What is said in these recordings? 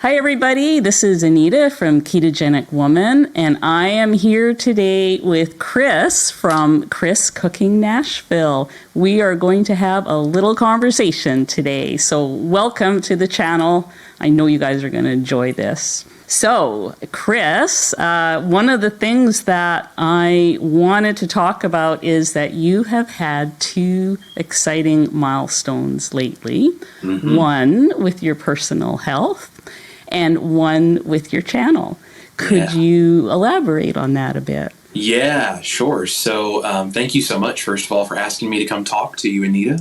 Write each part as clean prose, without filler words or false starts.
Hi, everybody. This is Anita from Ketogenic Woman, and I am here today with Chris from ChrisCookingNashville. We are going to have a little conversation today, so welcome to the channel. I know you guys are going to enjoy this. So, Chris, one of the things that I wanted to talk about is that you have had two exciting milestones lately. Mm-hmm. One with your personal health and one with your channel. Could you elaborate on that a bit? Yeah, sure. So thank you so much, first of all, for asking me to come talk to you, Anita.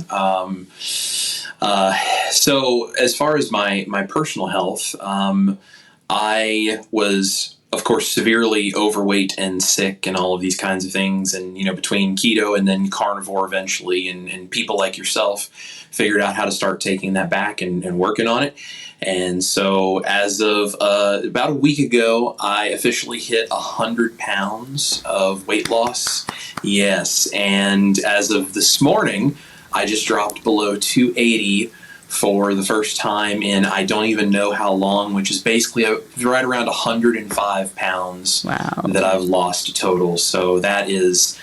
So as far as my personal health, I was, of course, severely overweight and sick and all of these kinds of things. And, between keto and then carnivore eventually, and people like yourself figured out how to start taking that back and working on it. And so as of about a week ago, I officially hit 100 pounds of weight loss. Yes. And as of this morning, I just dropped below 280 for the first time in I don't even know how long, which is basically right around 105 pounds that I've lost total. So that is...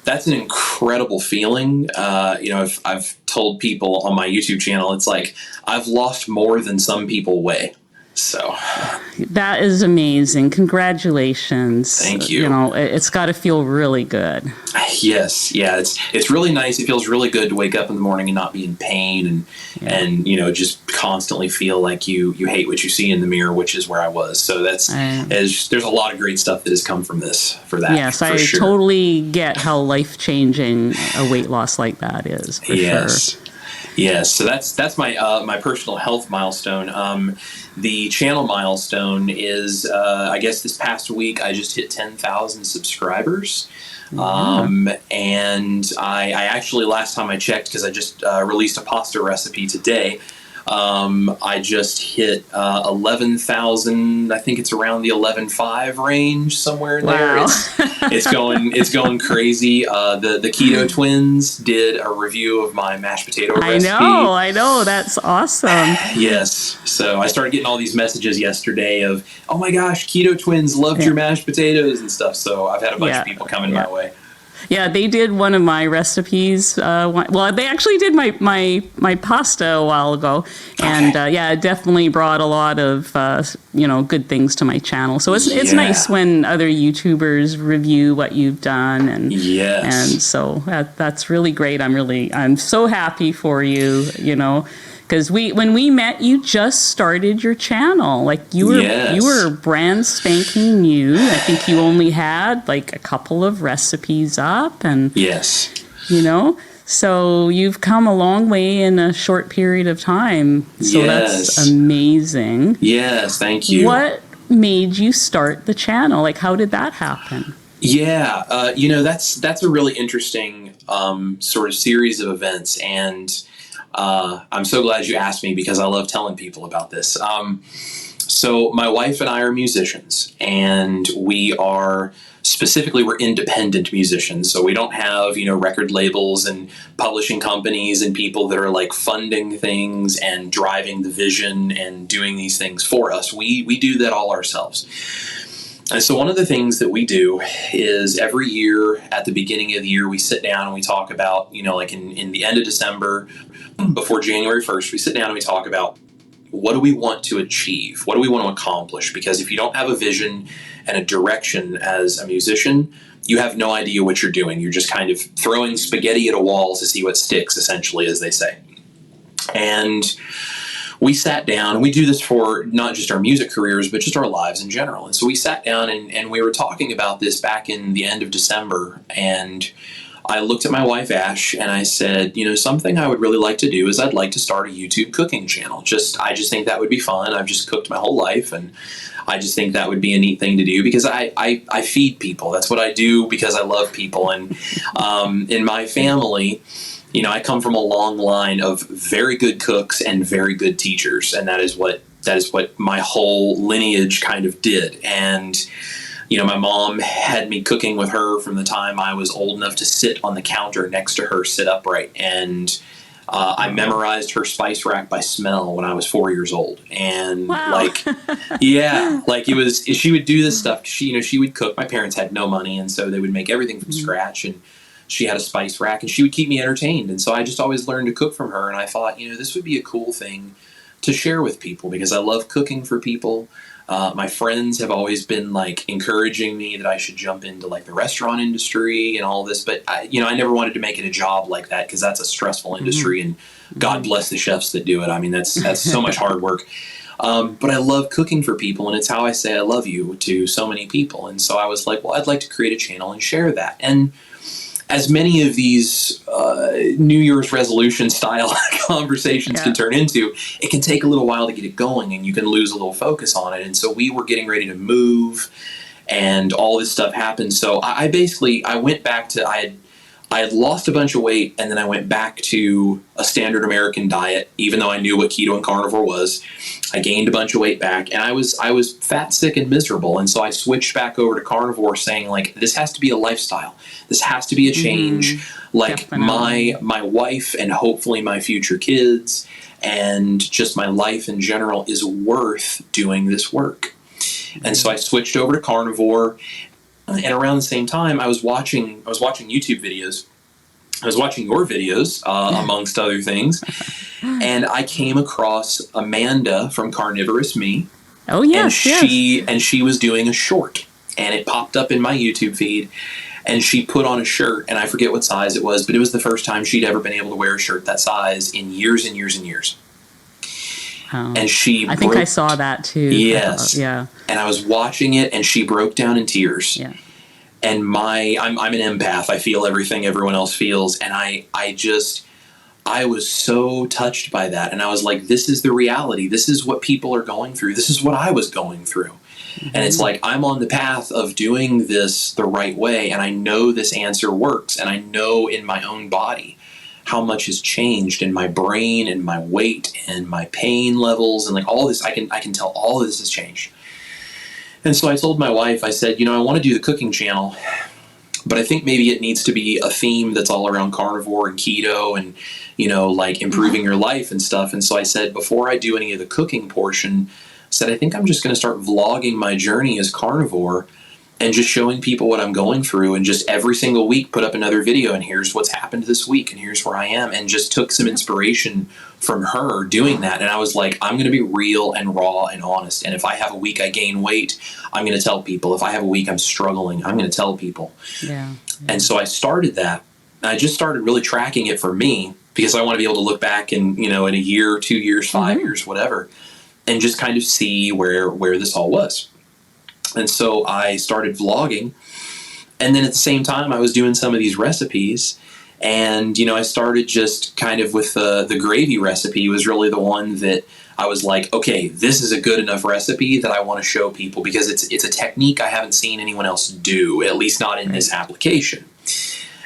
that's an incredible feeling. I've told people on my YouTube channel, it's like I've lost more than some people weigh. So that is amazing. Congratulations. Thank you. It's got to feel really good. Yes. Yeah. It's really nice. It feels really good to wake up in the morning and not be in pain and just constantly feel like you hate what you see in the mirror, which is where I was. So there's a lot of great stuff that has come from this for that. Yes. I totally get how life-changing a weight loss like that is. For sure. Yes, so that's my personal health milestone. The channel milestone is, I guess this past week I just hit 10,000 subscribers. And I actually, last time I checked, because I just released a pasta recipe today, I just hit 11,000. I think it's around the 11.5 range, somewhere in there. It's going crazy. The Keto Twins did a review of my mashed potato recipe. I know. That's awesome. Yes. So I started getting all these messages yesterday of, oh my gosh, Keto Twins loved your mashed potatoes and stuff. So I've had a bunch of people coming my way. Yeah, they did one of my recipes. They actually did my pasta a while ago, and it definitely brought a lot of good things to my channel. So it's nice when other YouTubers review what you've done, and so that's really great. I'm so happy for you. Because when we met, you just started your channel. Like you were brand spanking new. I think you only had like a couple of recipes up, and so you've come a long way in a short period of time. So that's amazing. Yes, thank you. What made you start the channel? Like, how did that happen? Yeah, that's a really interesting sort of series of events, and I'm so glad you asked me because I love telling people about this. So my wife and I are musicians, and we're independent musicians. So we don't have, record labels and publishing companies and people that are like funding things and driving the vision and doing these things for us. We do that all ourselves. And so one of the things that we do is every year at the beginning of the year, we sit down and we talk about, like in the end of December, before January 1st, we sit down and we talk about what do we want to achieve? What do we want to accomplish? Because if you don't have a vision and a direction as a musician, you have no idea what you're doing. You're just kind of throwing spaghetti at a wall to see what sticks, essentially, as they say. And we sat down, and we do this for not just our music careers, but just our lives in general. And so we sat down and we were talking about this back in the end of December, and I looked at my wife, Ash, and I said, something I would really like to do is I'd like to start a YouTube cooking channel. I just think that would be fun. I've just cooked my whole life, and I just think that would be a neat thing to do because I feed people. That's what I do because I love people. And in my family, I come from a long line of very good cooks and very good teachers, and that is what my whole lineage kind of did. And my mom had me cooking with her from the time I was old enough to sit on the counter next to her, sit upright. And I memorized her spice rack by smell when I was 4 years old. And Wow. yeah, she would do this stuff. She would cook. My parents had no money. And so they would make everything from scratch. And she had a spice rack and she would keep me entertained. And so I just always learned to cook from her. And I thought, this would be a cool thing to share with people because I love cooking for people. My friends have always been encouraging me that I should jump into the restaurant industry and all this, but I never wanted to make it a job like that because that's a stressful industry, and God bless the chefs that do it. I mean, that's so much hard work. But I love cooking for people, and it's how I say I love you to so many people. And so I was like, well, I'd like to create a channel and share that. And as many of these New Year's resolution style conversations can turn into, it can take a little while to get it going and you can lose a little focus on it. And so we were getting ready to move and all this stuff happened. So I went back to, I had lost a bunch of weight and then I went back to a standard American diet, even though I knew what keto and carnivore was. I gained a bunch of weight back and I was fat, sick, and miserable. And so I switched back over to carnivore saying this has to be a lifestyle. This has to be a change. Definitely. My wife and hopefully my future kids and just my life in general is worth doing this work. And so I switched over to carnivore. And around the same time, I was watching YouTube videos. I was watching your videos, amongst other things, and I came across Amanda from Carnivorous Me. Oh yes, and she was doing a short, and it popped up in my YouTube feed. And she put on a shirt, and I forget what size it was, but it was the first time she'd ever been able to wear a shirt that size in years and years and years. Oh. And I think I saw that too. Yes. Yeah. And I was watching it, and she broke down in tears. Yeah. And I'm an empath. I feel everything everyone else feels. And I was so touched by that. And I was like, this is the reality. This is what people are going through. This is what I was going through. And it's I'm on the path of doing this the right way. And I know this answer works. And I know in my own body how much has changed in my brain and my weight and my pain levels and all this. I can tell all of this has changed. And so I told my wife, I said, I want to do the cooking channel, but I think maybe it needs to be a theme that's all around carnivore and keto and, improving your life and stuff. And so I said, before I do any of the cooking portion, I said, I think I'm just going to start vlogging my journey as carnivore and just showing people what I'm going through and just every single week put up another video and here's what's happened this week and here's where I am, and just took some inspiration from her doing that. And I was like, I'm going to be real and raw and honest. And if I have a week I gain weight, I'm going to tell people. If I have a week I'm struggling, I'm going to tell people. Yeah. And so I started that. I just started really tracking it for me because I want to be able to look back in a year, 2 years, 5 years, whatever, and just kind of see where this all was. And so I started vlogging, and then at the same time I was doing some of these recipes, and I started just kind of with the gravy recipe was really the one that I was like, okay, this is a good enough recipe that I want to show people because it's a technique I haven't seen anyone else do, at least not in this application.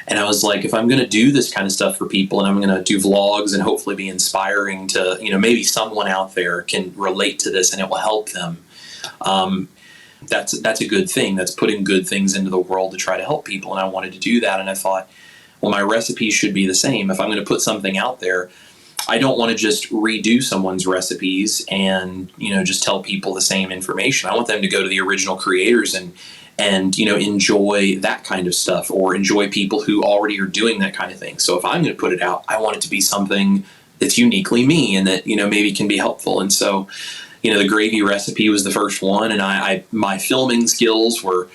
And I was like, if I'm going to do this kind of stuff for people and I'm going to do vlogs and hopefully be inspiring to, maybe someone out there can relate to this and it will help them. That's a good thing. That's putting good things into the world to try to help people. And I wanted to do that. And I thought, well, my recipes should be the same. If I'm going to put something out there, I don't want to just redo someone's recipes and, just tell people the same information. I want them to go to the original creators and enjoy that kind of stuff or enjoy people who already are doing that kind of thing. So if I'm going to put it out, I want it to be something that's uniquely me and that, maybe can be helpful. And so, the gravy recipe was the first one, and my filming skills were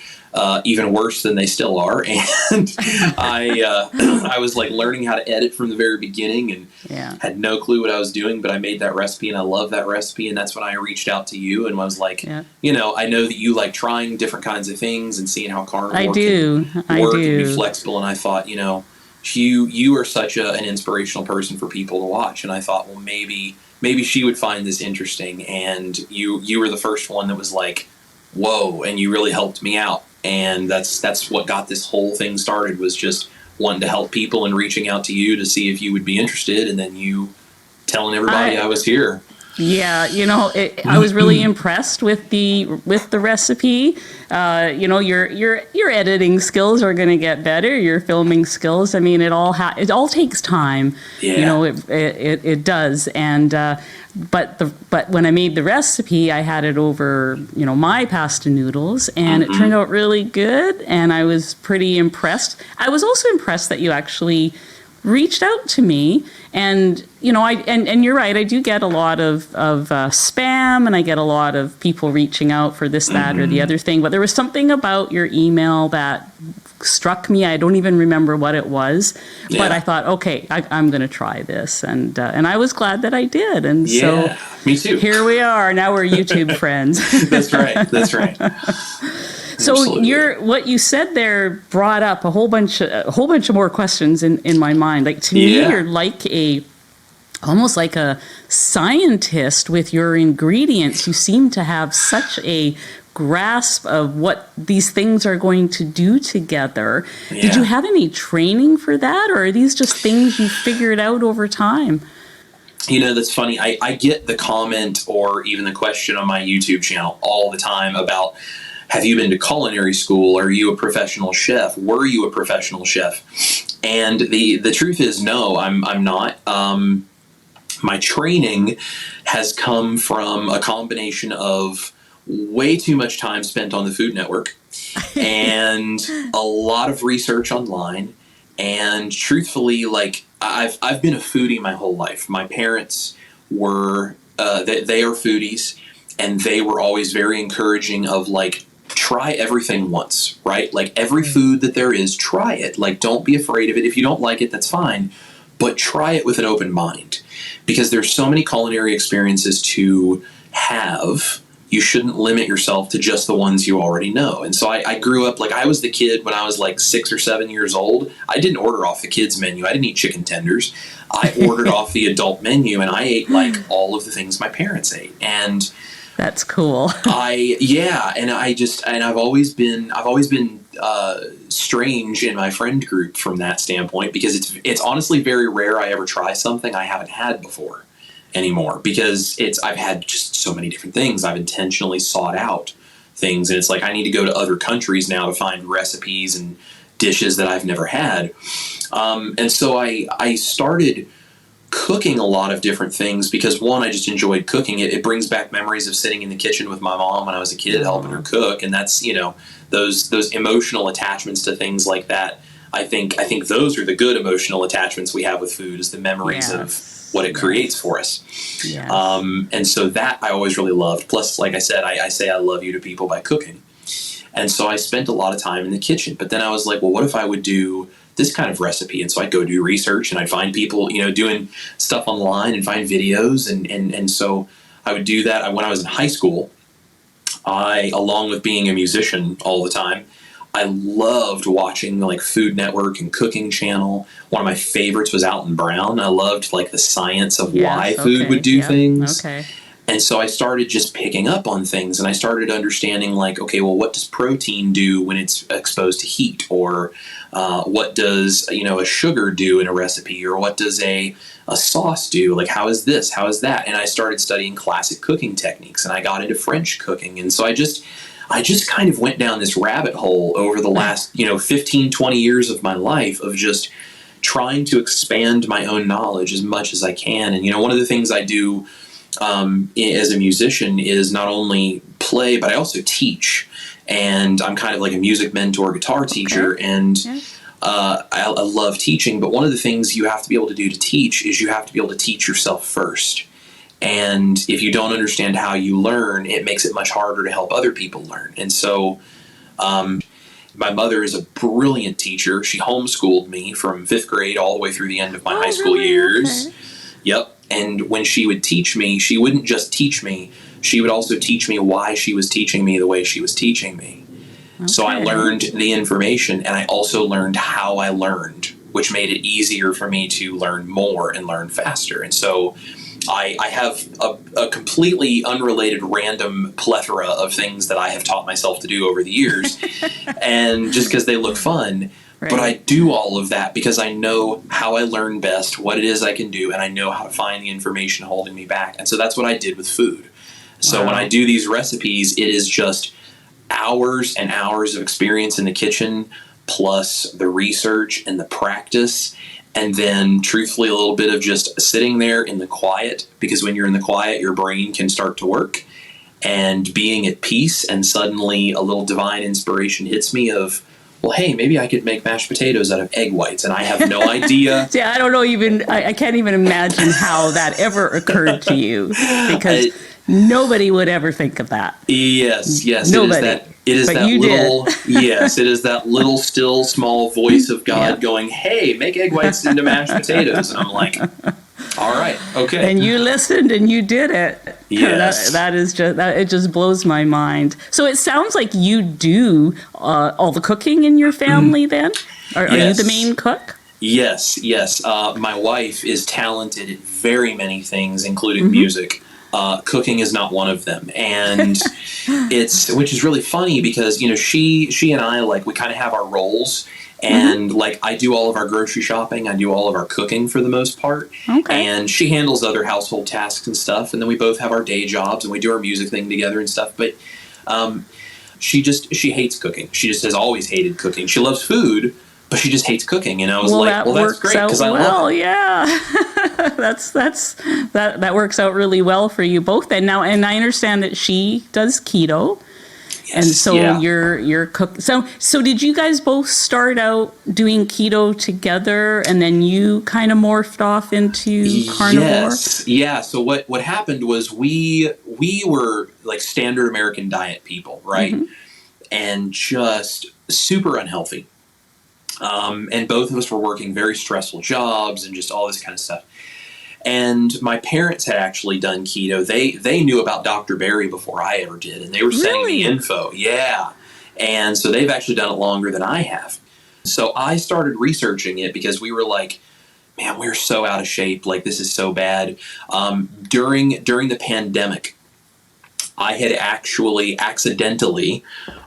even worse than they still are, and I was learning how to edit from the very beginning, and had no clue what I was doing, but I made that recipe, and I love that recipe, and that's when I reached out to you and was like, I know that you like trying different kinds of things and seeing how carnivore can work and be flexible, and I thought, you are such an inspirational person for people to watch, and I thought, well, maybe she would find this interesting, and you were the first one that was like, whoa, and you really helped me out. And that's what got this whole thing started, was just wanting to help people and reaching out to you to see if you would be interested, and then you telling everybody I was here. Yeah, I was really impressed with the recipe. Your editing skills are going to get better. Your filming skills. I mean, it all takes time. Yeah. It does. And but when I made the recipe, I had it over my pasta noodles, and it turned out really good. And I was pretty impressed. I was also impressed that you actually reached out to me, and and you're right, I do get a lot of spam, and I get a lot of people reaching out for this, that, or the other thing, but there was something about your email that struck me. I don't even remember what it was, but I thought, okay, I'm going to try this, and I was glad that I did, and so me too. Here we are. Now we're YouTube friends. That's right. So Absolutely. what you said there brought up a whole bunch of more questions in my mind. Like, to me, you're like almost like a scientist with your ingredients. You seem to have such a grasp of what these things are going to do together. Yeah. Did you have any training for that, or are these just things you figured out over time? That's funny. I get the comment or even the question on my YouTube channel all the time about, have you been to culinary school? Are you a professional chef? Were you a professional chef? And the truth is, no, I'm not. My training has come from a combination of way too much time spent on the Food Network and a lot of research online. And truthfully, like, I've been a foodie my whole life. My parents were they are foodies, and they were always very encouraging of, like, try everything once, right? Like, every food that there is, try it. Like, don't be afraid of it. If you don't like it, that's fine, but try it with an open mind, because there's so many culinary experiences to have. You shouldn't limit yourself to just the ones you already know. And so I grew up, like, I was the kid when I was like 6 or 7 years old. I didn't order off the kids menu. I didn't eat chicken tenders. I ordered off the adult menu, and I ate like all of the things my parents ate. And that's cool. and I've always been strange in my friend group from that standpoint, because it's honestly very rare I ever try something I haven't had before anymore, because I've had just so many different things. I've intentionally sought out things, and it's like I need to go to other countries now to find recipes and dishes that I've never had. And so I started cooking a lot of different things because, one, I just enjoyed cooking. It brings back memories of sitting in the kitchen with my mom when I was a kid, helping her cook, and that's those emotional attachments to things like that. I think those are the good emotional attachments we have with food, is the memories of what it creates for us. Yes. And so that I always really loved. Plus, like I said, I say I love you to people by cooking. And so I spent a lot of time in the kitchen. But then I was like, well, what if I would do this kind of recipe? And so I'd go do research, and I'd find people, doing stuff online, and find videos. And so I would do that. When I was in high school, along with being a musician all the time, I loved watching like Food Network and Cooking Channel. One of my favorites was Alton Brown. I loved like the science of why food would do things. Okay. And so I started just picking up on things, and I started understanding, like, okay, well, what does protein do when it's exposed to heat? Or what does, a sugar do in a recipe? Or what does a sauce do? Like, how is this? How is that? And I started studying classic cooking techniques, and I got into French cooking. And so I just kind of went down this rabbit hole over the last, 15, 20 years of my life of just trying to expand my own knowledge as much as I can. And, one of the things I do as a musician is not only play, but I also teach. And I'm kind of like a music mentor, guitar teacher. And I love teaching. But one of the things you have to be able to do to teach is you have to be able to teach yourself first. And if you don't understand how you learn, it makes it much harder to help other people learn. And so my mother is a brilliant teacher. She homeschooled me from 5th grade all the way through the end of my high school years. Okay. Yep. And when she would teach me, she wouldn't just teach me. She would also teach me why she was teaching me the way she was teaching me. Okay. So I learned the information, and I also learned how I learned, which made it easier for me to learn more and learn faster. And so I have a completely unrelated random plethora of things that I have taught myself to do over the years, and just because they look fun. Right. But I do all of that because I know how I learn best, what it is I can do, and I know how to find the information holding me back. And so that's what I did with food. So Wow. when I do these recipes, it is just hours and hours of experience in the kitchen, plus the research and the practice. And then truthfully, a little bit of just sitting there in the quiet, because when you're in the quiet, your brain can start to work, and being at peace. And suddenly a little divine inspiration hits me of, well, hey, maybe I could make mashed potatoes out of egg whites, and I have no idea. See, I don't know I can't even imagine how that ever occurred to you, because nobody would ever think of that. Yes, Nobody. It is But that you little, did. yes, it is that little, still, small voice of God Yeah. going, hey, make egg whites into mashed potatoes. And I'm like, all right, okay. And you listened and you did it. Yes. That is just, it just blows my mind. So it sounds like you do all the cooking in your family then? Are you Yes. the main cook? Yes. My wife is talented at very many things, including music. Cooking is not one of them. And which is really funny because, she and I, like, we kind of have our roles. And like, I do all of our grocery shopping. I do all of our cooking for the most part. Okay. And she handles other household tasks and stuff. And then we both have our day jobs and we do our music thing together and stuff. But she hates cooking. She just has always hated cooking. She loves food, but she just hates cooking. And I was like, well, that's great because I love it. Yeah. that works out really well for you both then. Now, and I understand that she does keto. Yes, And so yeah. you're cook. So did you guys both start out doing keto together, and then you kind of morphed off into carnivore? Yes, yeah. So what happened was we were like standard American diet people, right? And just super unhealthy. And both of us were working very stressful jobs and just all this kind of stuff. And my parents had actually done keto. They knew about Dr. Berry before I ever did, and they were sending me info. Yeah. And so they've actually done it longer than I have. So I started researching it because we were like, man, we're so out of shape. Like, this is so bad. During the pandemic, I had actually accidentally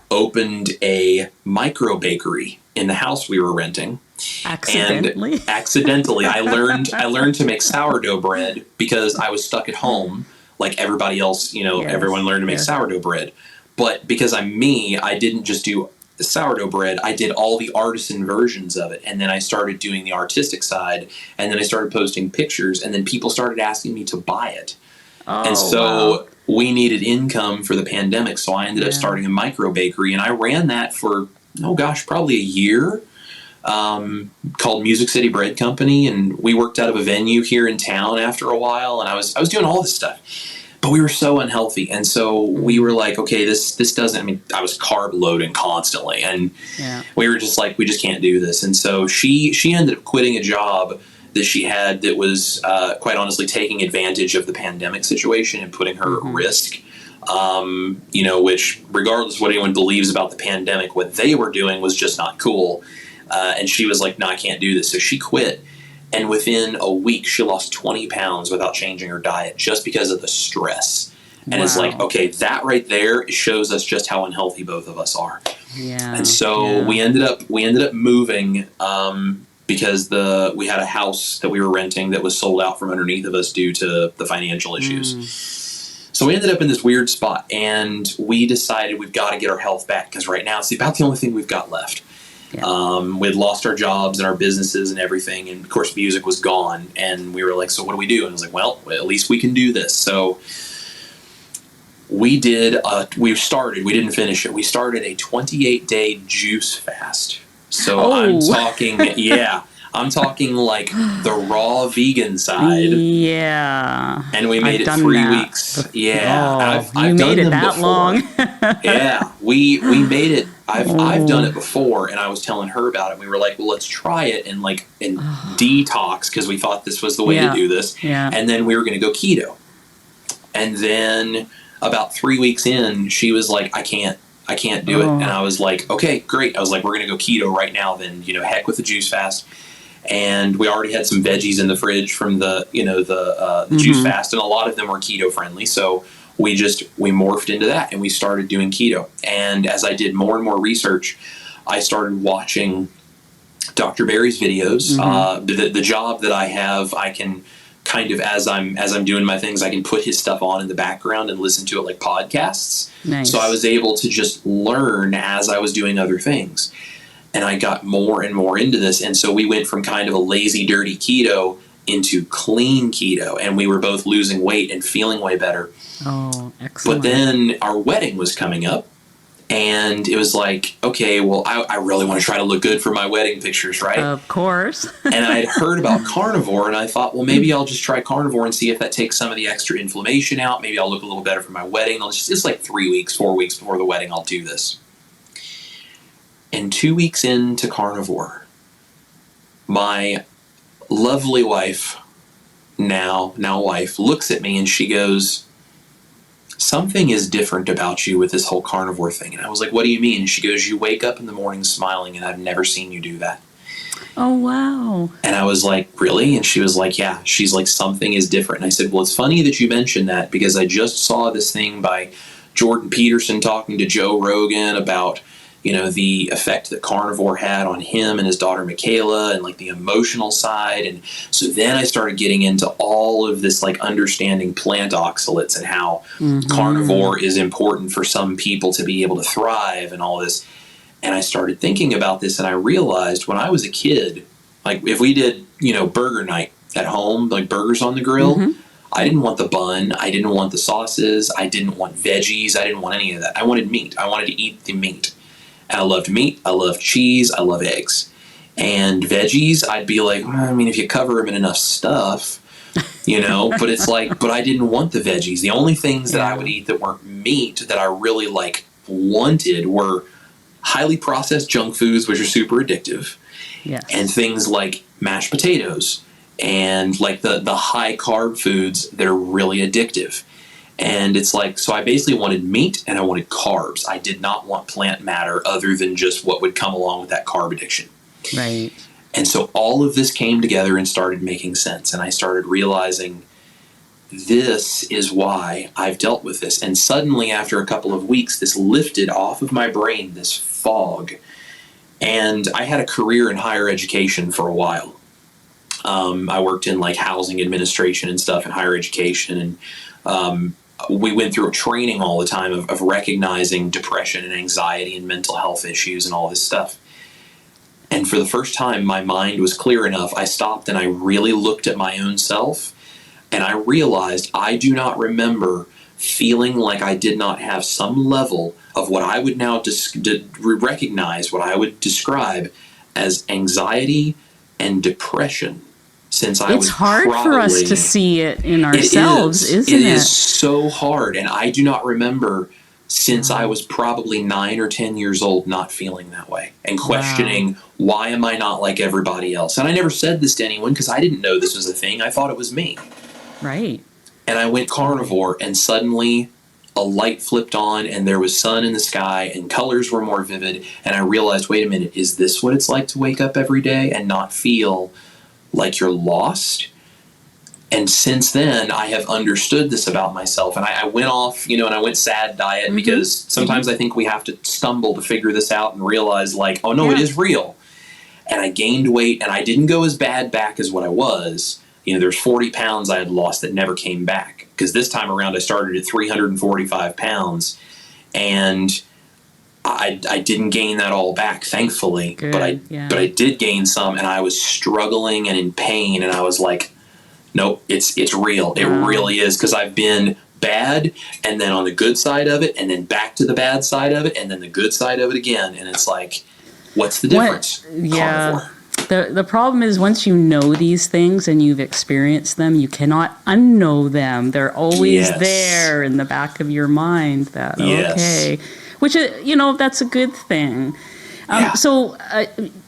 opened a micro bakery in the house we were renting. Accidentally? And accidentally, I learned to make sourdough bread because I was stuck at home, like everybody else. Everyone learned to make sourdough bread. But because I'm me, I didn't just do the sourdough bread. I did all the artisan versions of it, and then I started doing the artistic side, and then I started posting pictures, and then people started asking me to buy it. And so we needed income for the pandemic, so I ended up starting a micro bakery, and I ran that for probably a year. Called Music City Bread Company, and we worked out of a venue here in town after a while, and I was doing all this stuff, but we were so unhealthy, and so we were like, okay, this doesn't. I mean, I was carb loading constantly, and we were just like, we just can't do this. And so she ended up quitting a job that she had that was quite honestly taking advantage of the pandemic situation and putting her at risk. Which, regardless of what anyone believes about the pandemic, what they were doing was just not cool. And she was like, no, I can't do this. So she quit. And within a week, she lost 20 pounds without changing her diet just because of the stress. And it's like, okay, that right there shows us just how unhealthy both of us are. Yeah. And so we ended up moving because we had a house that we were renting that was sold out from underneath of us due to the financial issues. So we ended up in this weird spot, and we decided we've got to get our health back because right now it's about the only thing we've got left. We had lost our jobs and our businesses and everything, and of course music was gone, and we were like, so what do we do? And I was like, well, at least we can do this. So we did we didn't finish it. We started a 28-day juice fast. So I'm talking like the raw vegan side. Yeah. And we made it 3 weeks. Yeah. I've you done made it them that before. long. Yeah. We made it. I've done it before, and I was telling her about it. We were like, well, let's try it and detox, because we thought this was the way to do this. Yeah. And then we were going to go keto. And then about 3 weeks in, she was like, I can't do it. And I was like, okay, great. I was like, we're going to go keto right now then, heck with the juice fast. And we already had some veggies in the fridge from the juice fast, and a lot of them were keto friendly. So we morphed into that, and we started doing keto. And as I did more and more research, I started watching Dr. Barry's videos. The job that I have, I can kind of, as I'm doing my things, I can put his stuff on in the background and listen to it like podcasts. Nice. So I was able to just learn as I was doing other things. And I got more and more into this. And so we went from kind of a lazy, dirty keto into clean keto. And we were both losing weight and feeling way better. Oh, excellent. But then our wedding was coming up. And it was like, okay, well, I really want to try to look good for my wedding pictures, right? Of course. And I had heard about Carnivore, and I thought, well, maybe I'll just try Carnivore and see if that takes some of the extra inflammation out. Maybe I'll look a little better for my wedding. It's like 4 weeks before the wedding, I'll do this. And 2 weeks into Carnivore, my lovely wife, now wife, looks at me and she goes, something is different about you with this whole Carnivore thing. And I was like, what do you mean? And she goes, you wake up in the morning smiling, and I've never seen you do that. Oh, wow. And I was like, really? And she was like, yeah. She's like, something is different. And I said, well, it's funny that you mentioned that, because I just saw this thing by Jordan Peterson talking to Joe Rogan about, the effect that Carnivore had on him and his daughter Michaela, and like the emotional side. And so then I started getting into all of this, like understanding plant oxalates and how Carnivore is important for some people to be able to thrive and all this. And I started thinking about this, and I realized when I was a kid, like if we did, burger night at home, like burgers on the grill, I didn't want the bun. I didn't want the sauces. I didn't want veggies. I didn't want any of that. I wanted meat. I wanted to eat the meat. And I loved meat, I love cheese, I love eggs. And veggies, I'd be like, if you cover them in enough stuff, but it's like, but I didn't want the veggies. The only things that I would eat that weren't meat that I really wanted were highly processed junk foods, which are super addictive. Yes. And things like mashed potatoes and like the high carb foods that are really addictive. And it's like, so I basically wanted meat and I wanted carbs. I did not want plant matter other than just what would come along with that carb addiction. Right. And so all of this came together and started making sense. And I started realizing this is why I've dealt with this. And suddenly, after a couple of weeks, this lifted off of my brain, this fog. And I had a career in higher education for a while. I worked in like housing administration and stuff in higher education. And we went through a training all the time of recognizing depression and anxiety and mental health issues and all this stuff. And for the first time, my mind was clear enough. I stopped and I really looked at my own self, and I realized I do not remember feeling like I did not have some level of what I would now recognize, what I would describe as anxiety and depression. Since I was It's hard for us to see it in ourselves, isn't it? It is so hard. And I do not remember since I was probably 9 or 10 years old not feeling that way and questioning, why am I not like everybody else? And I never said this to anyone because I didn't know this was a thing. I thought it was me. Right. And I went Carnivore, and suddenly a light flipped on and there was sun in the sky and colors were more vivid. And I realized, wait a minute, is this what it's like to wake up every day and not feel like you're lost? And since then, I have understood this about myself. And I went off, and I went sad diet because sometimes I think we have to stumble to figure this out and realize like, oh no, it is real. And I gained weight, and I didn't go as bad back as what I was. There's 40 pounds I had lost that never came back. Because this time around, I started at 345 pounds. And I didn't gain that all back, thankfully. Good, but I did gain some, and I was struggling and in pain. And I was like, nope, it's real. It really is, because I've been bad, and then on the good side of it, and then back to the bad side of it, and then the good side of it again. And it's like, what's the difference? Carnivore. The problem is, once you know these things and you've experienced them, you cannot unknow them. They're always there in the back of your mind. That okay, which is, that's a good thing. So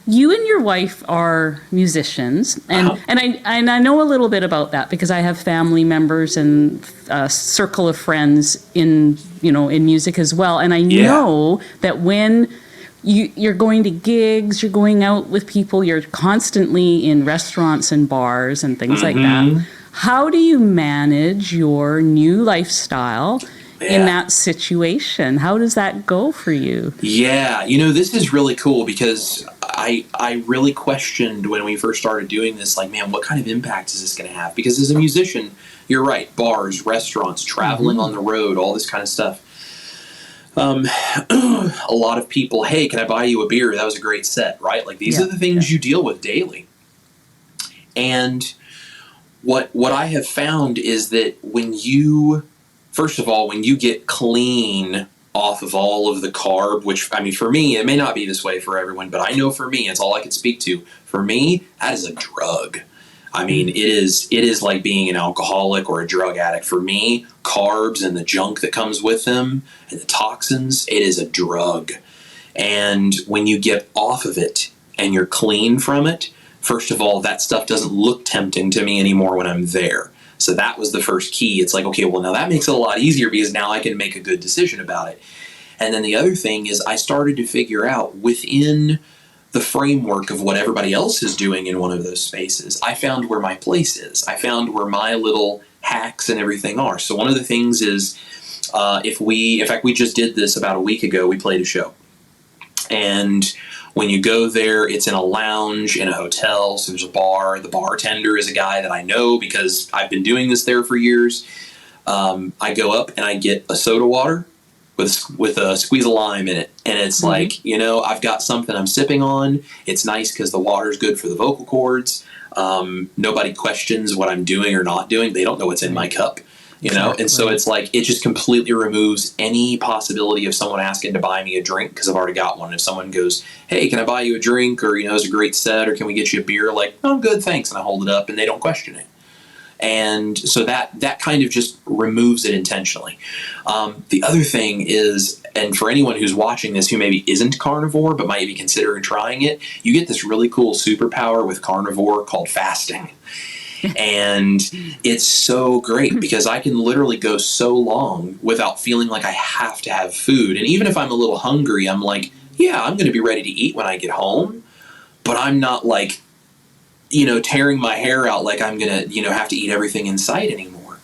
you and your wife are musicians, and I know a little bit about that because I have family members and a circle of friends in music as well, and I know that when you're going to gigs, you're going out with people, you're constantly in restaurants and bars and things like that. How do you manage your new lifestyle in that situation? How does that go for you? Yeah, this is really cool because I I really questioned when we first started doing this, like, man, what kind of impact is this going to have? Because as a musician, you're right, bars, restaurants, traveling on the road, all this kind of stuff. A lot of people, hey, can I buy you a beer? That was a great set, right? Like, these are the things you deal with daily. And what I have found is that when you, first of all, when you get clean off of all of the carb, which, I mean, for me, it may not be this way for everyone, but I know for me, it's all I can speak to. For me, that is a drug. I mean, it is like being an alcoholic or a drug addict. For me, carbs and the junk that comes with them and the toxins, it is a drug. And when you get off of it and you're clean from it, first of all, that stuff doesn't look tempting to me anymore when I'm there. So that was the first key. It's like, okay, well, now that makes it a lot easier because now I can make a good decision about it. And then the other thing is I started to figure out within the framework of what everybody else is doing in one of those spaces, I found where my place is. I found where my little hacks and everything are. So one of the things is, in fact, we just did this about a week ago, we played a show. And when you go there, it's in a lounge in a hotel, so there's a bar. The bartender is a guy that I know because I've been doing this there for years. I go up and I get a soda water with a squeeze of lime in it. And it's like, I've got something I'm sipping on. It's nice because the water's good for the vocal cords. Nobody questions what I'm doing or not doing. They don't know what's in my cup, Exactly. And so it's like, it just completely removes any possibility of someone asking to buy me a drink because I've already got one. If someone goes, hey, can I buy you a drink? Or, it's a great set, or can we get you a beer? Like, oh, good, thanks. And I hold it up and they don't question it. And so that kind of just removes it intentionally. The other thing is, and for anyone who's watching this who maybe isn't carnivore but might be considering trying it, you get this really cool superpower with carnivore called fasting. And it's so great because I can literally go so long without feeling like I have to have food. And even if I'm a little hungry, I'm like, yeah, I'm going to be ready to eat when I get home, but I'm not like, tearing my hair out like I'm going to, have to eat everything in sight anymore.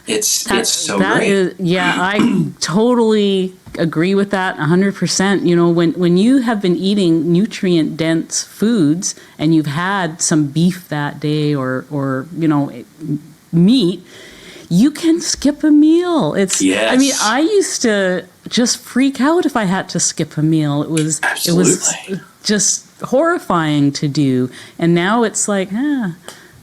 It's so great. I totally agree with that 100%. When you have been eating nutrient dense foods and you've had some beef that day or meat, you can skip a meal. I mean, I used to just freak out if I had to skip a meal. It was just horrifying to do. And now it's like,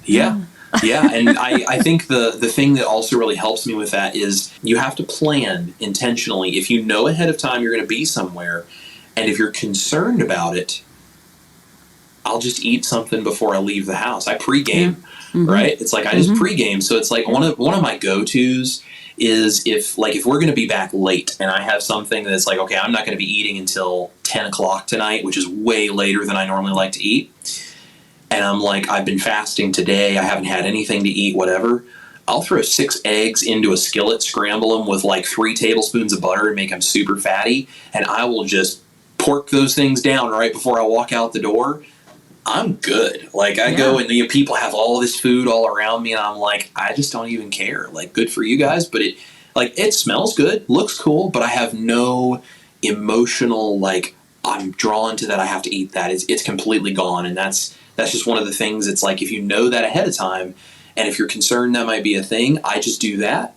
Yeah. And I think the thing that also really helps me with that is you have to plan intentionally. If you know ahead of time you're going to be somewhere, and if you're concerned about it, I'll just eat something before I leave the house. I pregame, right? It's like I just pregame. So it's like one of my go-tos is if we're going to be back late and I have something that's like, okay, I'm not going to be eating until 10 o'clock tonight, which is way later than I normally like to eat. And I'm like, I've been fasting today. I haven't had anything to eat, whatever. I'll throw 6 eggs into a skillet, scramble them with like 3 tablespoons of butter and make them super fatty. And I will just pork those things down right before I walk out the door. I'm good. Like I go and people have all this food all around me and I'm like, I just don't even care. Like, good for you guys. But it smells good, looks cool, but I have no emotional, like, I'm drawn to that. I have to eat that. It's completely gone. And that's just one of the things. It's like, if you know that ahead of time, and if you're concerned that might be a thing, I just do that.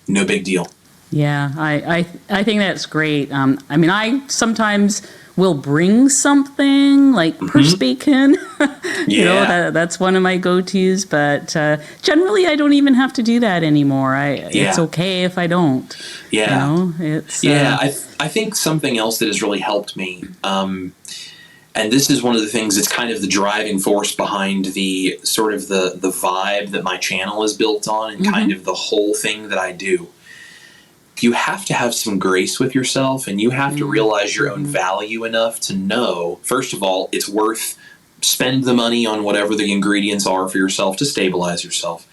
No big deal. Yeah, I think that's great. I mean, I sometimes will bring something like purse bacon. That's one of my go-tos. But generally, I don't even have to do that anymore. It's okay if I don't. Yeah. I think something else that has really helped me. And this is one of the things that's kind of the driving force behind the sort of the vibe that my channel is built on and kind of the whole thing that I do. You have to have some grace with yourself and you have to realize your own value enough to know, first of all, it's worth spend the money on whatever the ingredients are for yourself to stabilize yourself.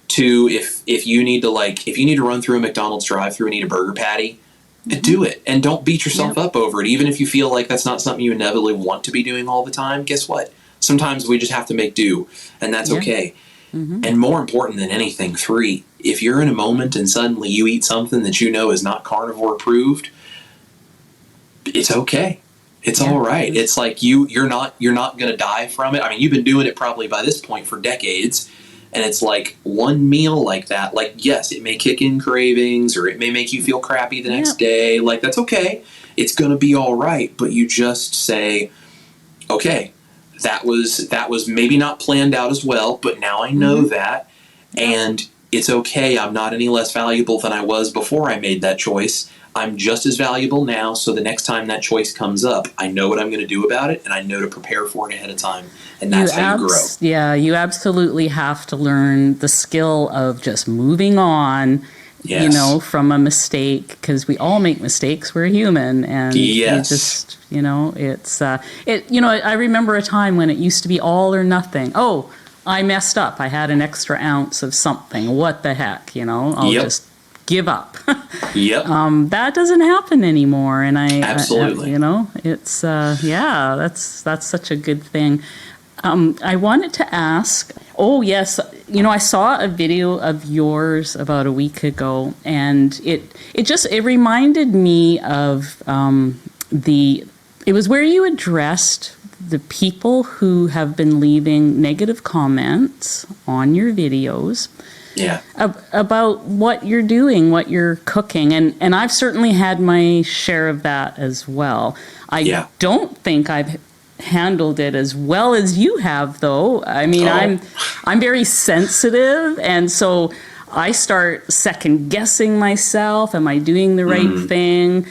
2, if you need to run through a McDonald's drive-thru and eat a burger patty, do it, and don't beat yourself up over it. Even if you feel like that's not something you inevitably want to be doing all the time, guess what? Sometimes we just have to make do, and that's okay. And more important than anything, 3, if you're in a moment and suddenly you eat something that you know is not carnivore approved, it's okay. It's all right. It's like you're not going to die from it. I mean, you've been doing it probably by this point for decades. And it's like one meal like that, like, yes, it may kick in cravings or it may make you feel crappy the next day. Like, that's okay. It's going to be all right. But you just say, okay, that was maybe not planned out as well, but now I know that. And it's okay. I'm not any less valuable than I was before I made that choice. I'm just as valuable now, so the next time that choice comes up, I know what I'm going to do about it, and I know to prepare for it ahead of time, and that's how you grow. Yeah, you absolutely have to learn the skill of just moving on, from a mistake, because we all make mistakes. We're human, and you just, it's, I remember a time when it used to be all or nothing. Oh, I messed up. I had an extra ounce of something. What the heck, I'll just give up. That doesn't happen anymore, and absolutely, it's that's such a good thing. I wanted to ask. Oh yes, I saw a video of yours about a week ago, and it reminded me of it was where you addressed the people who have been leaving negative comments on your videos. Yeah. About what you're doing, what you're cooking. And I've certainly had my share of that as well. I don't think I've handled it as well as you have, though. I mean, I'm very sensitive, and so I start second guessing myself. Am I doing the right thing?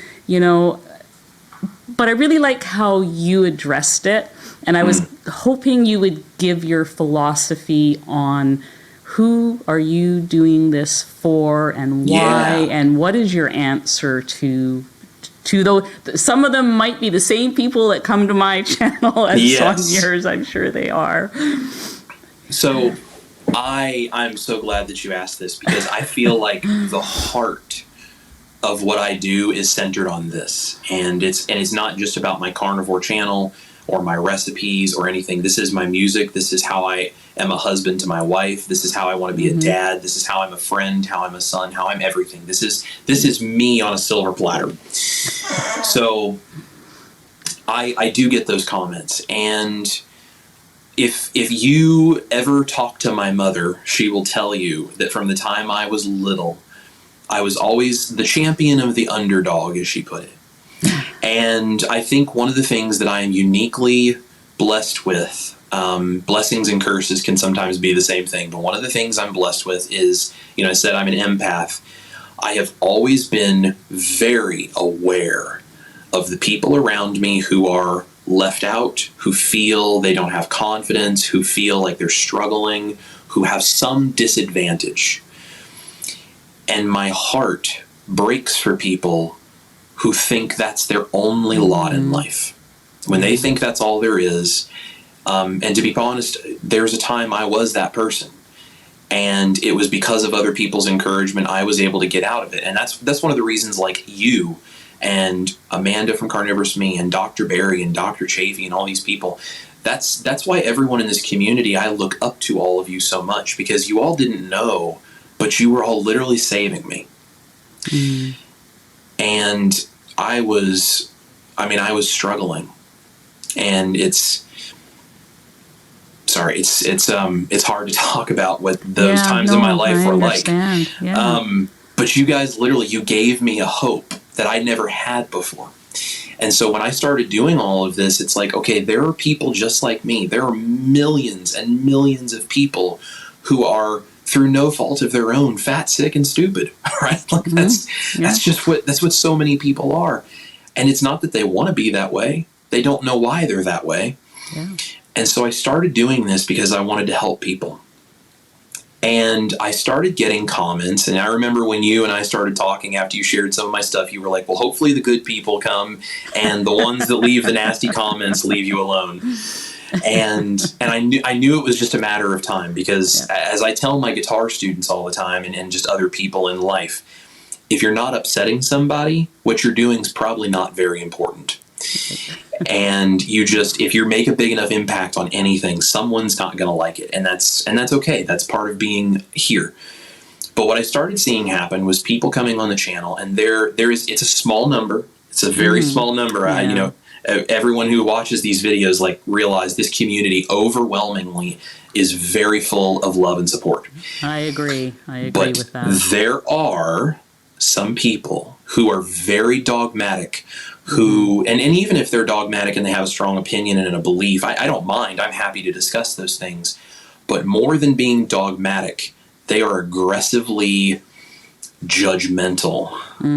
But I really like how you addressed it, and I was hoping you would give your philosophy on who are you doing this for and why, and what is your answer to those? Some of them might be the same people that come to my channel as on yours. I'm sure they are. So I'm so glad that you asked this, because I feel like the heart of what I do is centered on this, and it's not just about my carnivore channel or my recipes or anything. This is my music. This is how I am a husband to my wife. This is how I want to be a dad. This is how I'm a friend, how I'm a son, how I'm everything. This is me on a silver platter. So I do get those comments. And if you ever talk to my mother, she will tell you that from the time I was little, I was always the champion of the underdog, as she put it. And I think one of the things that I am uniquely blessed with, blessings and curses can sometimes be the same thing, but one of the things I'm blessed with is, I said I'm an empath. I have always been very aware of the people around me who are left out, who feel they don't have confidence, who feel like they're struggling, who have some disadvantage. And my heart breaks for people who think that's their only lot in life. When they think that's all there is, and to be honest, there's a time I was that person. And it was because of other people's encouragement I was able to get out of it. And that's one of the reasons, like you and Amanda from Carnivores Me and Dr. Barry and Dr. Chafee and all these people, that's why everyone in this community, I look up to all of you so much, because you all didn't know, but you were all literally saving me. And I was struggling, and it's hard to talk about what those times in my life were like. But you guys literally, you gave me a hope that I never had before. And so when I started doing all of this, it's like, okay, there are people just like me. There are millions and millions of people who are, through no fault of their own, fat, sick, and stupid, right? Like that's what so many people are. And it's not that they want to be that way. They don't know why they're that way. Yeah. And so I started doing this because I wanted to help people. And I started getting comments. And I remember when you and I started talking after you shared some of my stuff, you were like, well, hopefully the good people come, and the ones that leave the nasty comments leave you alone. And I knew it was just a matter of time, because as I tell my guitar students all the time, and just other people in life, if you're not upsetting somebody, what you're doing is probably not very important. And if you make a big enough impact on anything, someone's not going to like it. And that's okay. That's part of being here. But what I started seeing happen was people coming on the channel, and it's a small number. It's a very small number. Yeah. everyone who watches these videos, like, realize this community overwhelmingly is very full of love and support. I agree But with that. there are some people who are very dogmatic, who, and even if they're dogmatic and they have a strong opinion and a belief, I don't mind. I'm happy to discuss those things. But more than being dogmatic, they are aggressively judgmental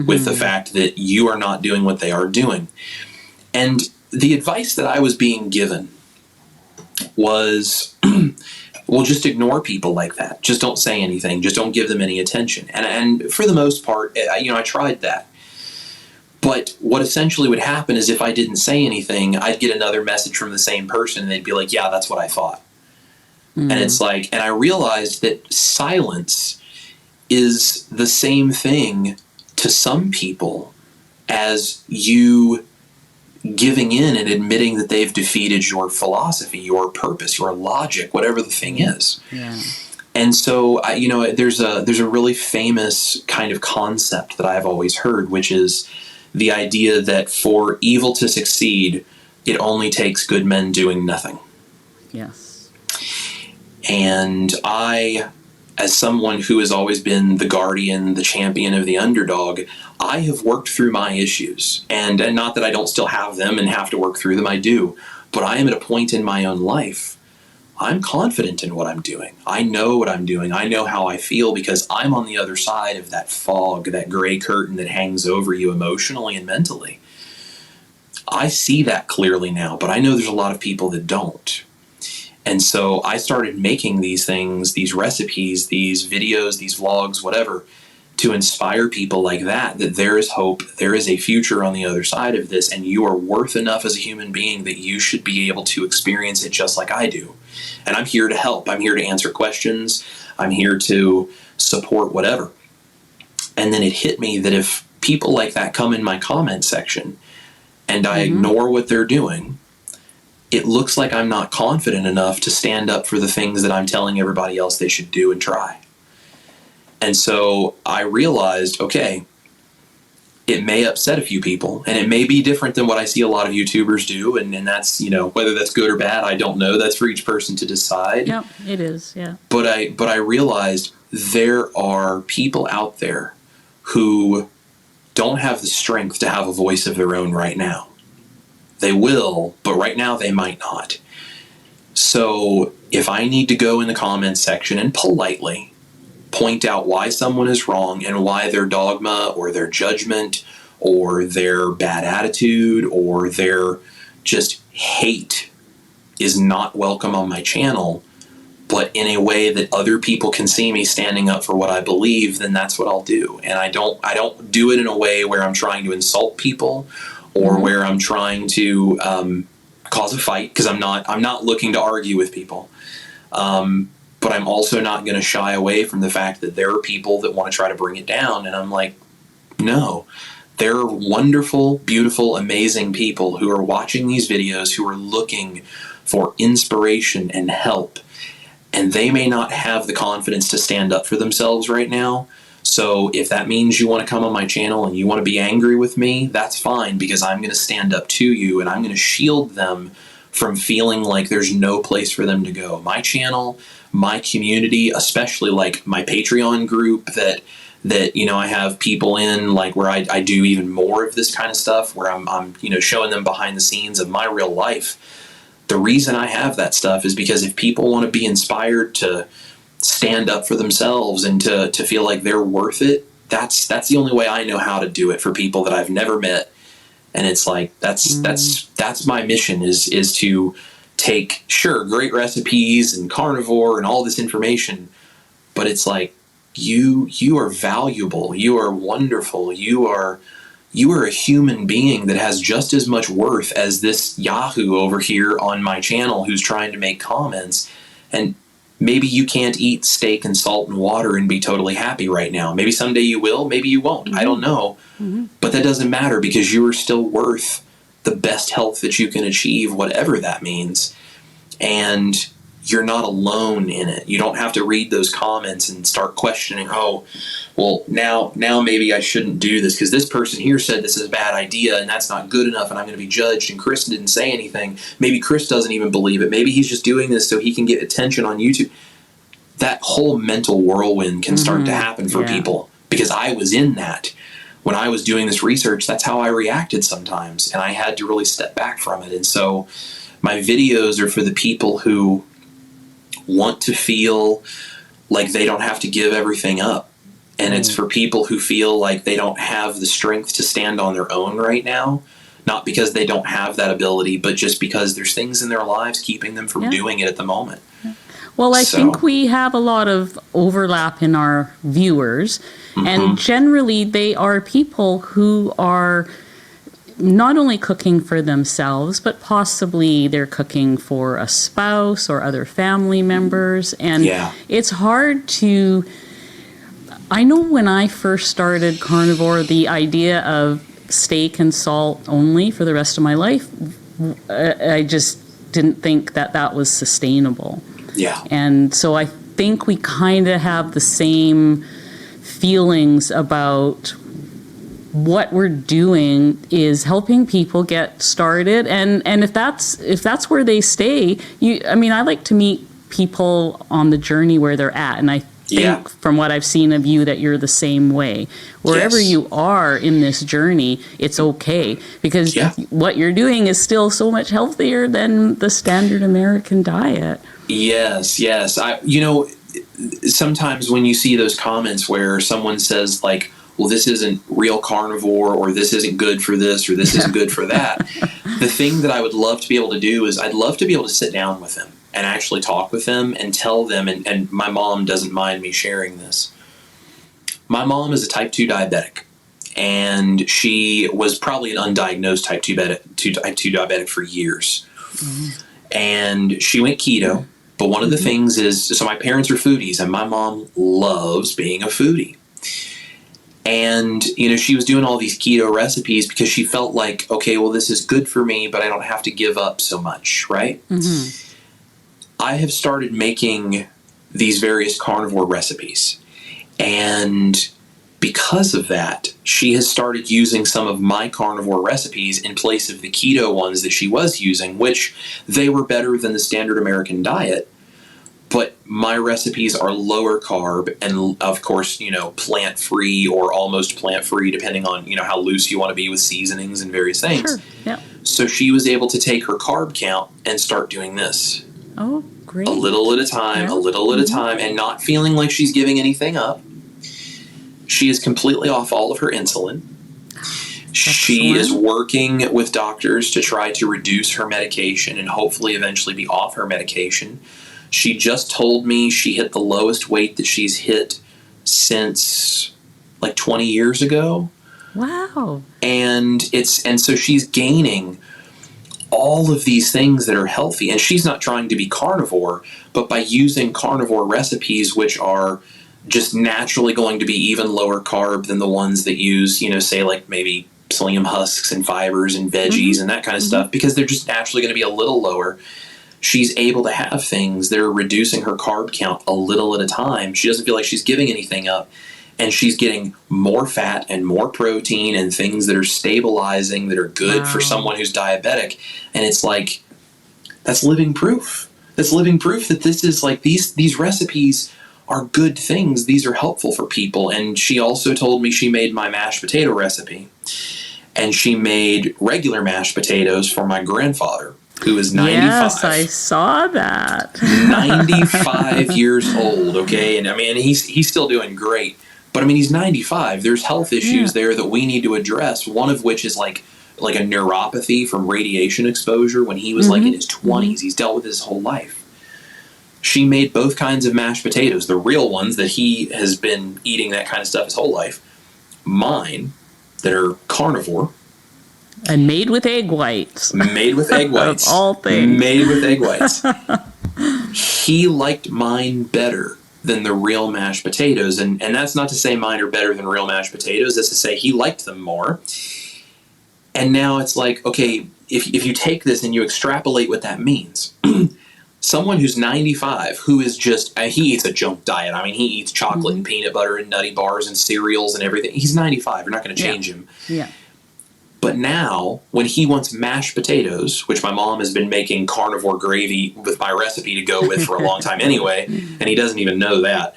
with the fact that you are not doing what they are doing. And the advice that I was being given was, well, just ignore people like that. Just don't say anything. Just don't give them any attention. And for the most part, I tried that. But what essentially would happen is if I didn't say anything, I'd get another message from the same person, and they'd be like, yeah, that's what I thought. And it's like, and I realized that silence is the same thing to some people as you giving in and admitting that they've defeated your philosophy, your purpose, your logic, whatever the thing is. Yeah. And so, there's a really famous kind of concept that I've always heard, which is the idea that for evil to succeed, it only takes good men doing nothing. Yes. And I, as someone who has always been the guardian, the champion of the underdog, I have worked through my issues. And not that I don't still have them and have to work through them, I do. But I am at a point in my own life, I'm confident in what I'm doing. I know what I'm doing. I know how I feel because I'm on the other side of that fog, that gray curtain that hangs over you emotionally and mentally. I see that clearly now, but I know there's a lot of people that don't. And so I started making these things, these recipes, these videos, these vlogs, whatever, to inspire people like that there is hope, there is a future on the other side of this, and you are worth enough as a human being that you should be able to experience it just like I do. And I'm here to help. I'm here to answer questions. I'm here to support whatever. And then it hit me that if people like that come in my comment section and I ignore what they're doing, it looks like I'm not confident enough to stand up for the things that I'm telling everybody else they should do and try. And so I realized, okay, it may upset a few people, and it may be different than what I see a lot of YouTubers do, and that's, whether that's good or bad, I don't know. That's for each person to decide. Yep, it is, yeah. But I realized there are people out there who don't have the strength to have a voice of their own right now. They will, but right now they might not. So if I need to go in the comments section and politely point out why someone is wrong and why their dogma or their judgment or their bad attitude or their just hate is not welcome on my channel, but in a way that other people can see me standing up for what I believe, then that's what I'll do. And I don't do it in a way where I'm trying to insult people or where I'm trying to cause a fight, because I'm not looking to argue with people. But I'm also not going to shy away from the fact that there are people that want to try to bring it down. And I'm like, no, there are wonderful, beautiful, amazing people who are watching these videos, who are looking for inspiration and help. And they may not have the confidence to stand up for themselves right now. So if that means you want to come on my channel and you want to be angry with me, that's fine, because I'm going to stand up to you and I'm going to shield them from feeling like there's no place for them to go. My channel, my community, especially like my Patreon group that I have people in, like where I do even more of this kind of stuff, where I'm showing them behind the scenes of my real life. The reason I have that stuff is because if people want to be inspired to stand up for themselves and to feel like they're worth it, that's the only way I know how to do it for people that I've never met. And it's like that's my mission is to take, sure, great recipes and carnivore and all this information, but it's like you are valuable, you are wonderful, you are a human being that has just as much worth as this Yahoo over here on my channel who's trying to make comments. And maybe you can't eat steak and salt and water and be totally happy right now. Maybe someday you will, maybe you won't. I don't know. But that doesn't matter, because you are still worth the best health that you can achieve, whatever that means. And you're not alone in it. You don't have to read those comments and start questioning, oh, well, now maybe I shouldn't do this because this person here said this is a bad idea and that's not good enough and I'm going to be judged and Chris didn't say anything. Maybe Chris doesn't even believe it. Maybe he's just doing this so he can get attention on YouTube. That whole mental whirlwind can start to happen for people, because I was in that. When I was doing this research, that's how I reacted sometimes, and I had to really step back from it. And so my videos are for the people who want to feel like they don't have to give everything up. And it's for people who feel like they don't have the strength to stand on their own right now, not because they don't have that ability, but just because there's things in their lives keeping them from doing it at the moment. Well, I think we have a lot of overlap in our viewers, and generally they are people who are not only cooking for themselves, but possibly they're cooking for a spouse or other family members. And it's hard to, I know when I first started Carnivore, the idea of steak and salt only for the rest of my life, I just didn't think that that was sustainable. Yeah. And so I think we kind of have the same feelings about what we're doing is helping people get started. And if that's where they stay, I like to meet people on the journey where they're at. And I think from what I've seen of you that you're the same way. Wherever you are in this journey, it's okay, because what you're doing is still so much healthier than the standard American diet. Yes. Sometimes when you see those comments where someone says like, well, this isn't real carnivore, or this isn't good for this, or this isn't good for that. The thing that I would love to be able to do is I'd love to be able to sit down with them and actually talk with them and tell them, and my mom doesn't mind me sharing this. My mom is a type 2 diabetic, and she was probably an undiagnosed type 2 diabetic for years. And she went keto. But one of the things is, so my parents are foodies, and my mom loves being a foodie. And, she was doing all these keto recipes because she felt like, okay, well, this is good for me, but I don't have to give up so much, right? I have started making these various carnivore recipes. And because of that, she has started using some of my carnivore recipes in place of the keto ones that she was using, which they were better than the standard American diet. But my recipes are lower carb and, of course, plant-free or almost plant-free, depending on, how loose you want to be with seasonings and various things. Sure. Yeah. So she was able to take her carb count and start doing this. Oh, great. A little at a time, a little at a time, and not feeling like she's giving anything up. She is completely off all of her insulin. She is working with doctors to try to reduce her medication and hopefully eventually be off her medication. She just told me she hit the lowest weight that she's hit since like 20 years ago. Wow. And so she's gaining all of these things that are healthy, and she's not trying to be carnivore, but by using carnivore recipes, which are just naturally going to be even lower carb than the ones that use, say like maybe psyllium husks and fibers and veggies and that kind of stuff, because they're just naturally going to be a little lower. She's able to have things that are reducing her carb count a little at a time. She doesn't feel like she's giving anything up. And she's getting more fat and more protein and things that are stabilizing, that are good for someone who's diabetic. And it's like, that's living proof. That's living proof that this is like, these recipes are good things. These are helpful for people. And she also told me she made my mashed potato recipe. And she made regular mashed potatoes for my grandfather, who is 95. Yes, I saw that. 95 years old, okay? And I mean, he's still doing great. But I mean, he's 95. There's health issues there that we need to address. One of which is like a neuropathy from radiation exposure when he was like in his 20s. He's dealt with his whole life. She made both kinds of mashed potatoes, the real ones that he has been eating that kind of stuff his whole life. Mine, that are carnivore. And made with egg whites. Made with egg whites. Of all things. Made with egg whites. He liked mine better than the real mashed potatoes. And that's not to say mine are better than real mashed potatoes. That's to say he liked them more. And now it's like, okay, if you take this and you extrapolate what that means, Someone who's 95, who is just, he eats a junk diet. I mean, he eats chocolate Mm-hmm. and peanut butter and nutty bars and cereals and everything. He's 95. You're not going to change him. Yeah. But now, when he wants mashed potatoes, which my mom has been making carnivore gravy with my recipe to go with for a long time anyway, and he doesn't even know that.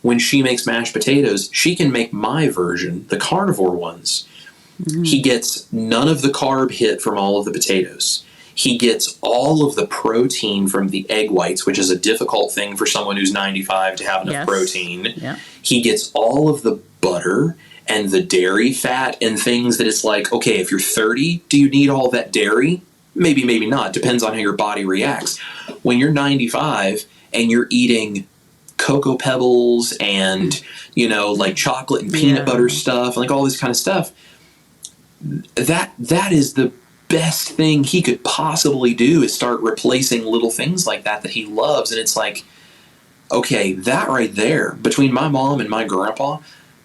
When she makes mashed potatoes, she can make my version, the carnivore ones. Mm-hmm. He gets none of the carb hit from all of the potatoes. He gets all of the protein from the egg whites, which is a difficult thing for someone who's 95 to have enough protein. Yeah. He gets all of the butter and the dairy fat and things that it's like, okay, if you're 30, do you need all that dairy? Maybe, maybe not. Depends on how your body reacts. When you're 95 and you're eating Cocoa Pebbles and, like chocolate and peanut butter stuff, like all this kind of stuff, that is the best thing he could possibly do, is start replacing little things like that he loves. And it's like, okay, that right there, between my mom and my grandpa,